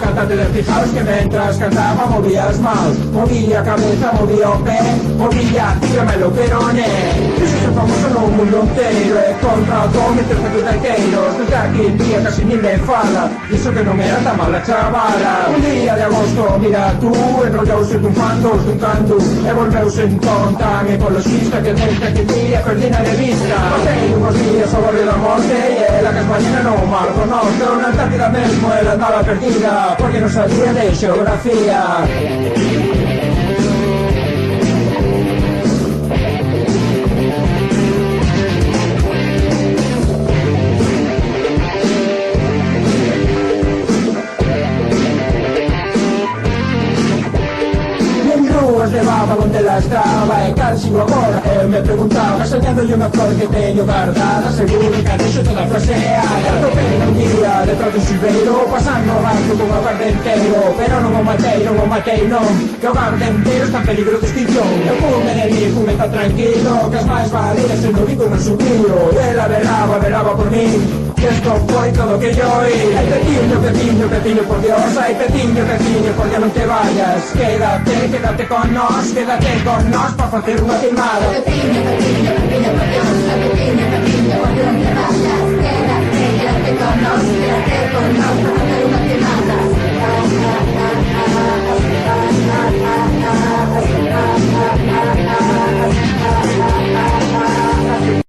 Cantante de fijaos que mientras cantaba movía las manos, movía cabeza, movía o pé, movía, dígamelo, peroné. Yo soy famoso no un mundo entero, he contratado mientras me tutaiqueiros, desde aquí el día casi ni me fala, y eso que no me era tan mala chavala. Un día de agosto, mira tú, enrollaos en un fandos, un canto, e volveus en tonta, me con los xista que desde aquel día perdina de vista. Pasei unos días ao barrio da morte, e ela que as mañana non mal conoce, na Antártida mesmo ela andaba perdida, porque no sabía de geografía. Levaba donde la estaba e casi agora eu me preguntaba, soñando yo unha flor que teño guardada, seguro que deixo toda fraseada. Topei un día detrás do silveiro, pasando o barco con o garde inteiro, pero non o matei non, que o garde inteiro está en peligro de extinción. Eu fume de mí, fume tan tranquilo, que as máis validas se no bico no subido, e ela velaba por mí, que esto foi todo que yo oí. Ay, Petiño, por Dios, ay, Petiño, por Dios non te vayas, quédate con nos pa facer unha queimada. Petiño, por Dios, ay, Petiño, por Dios.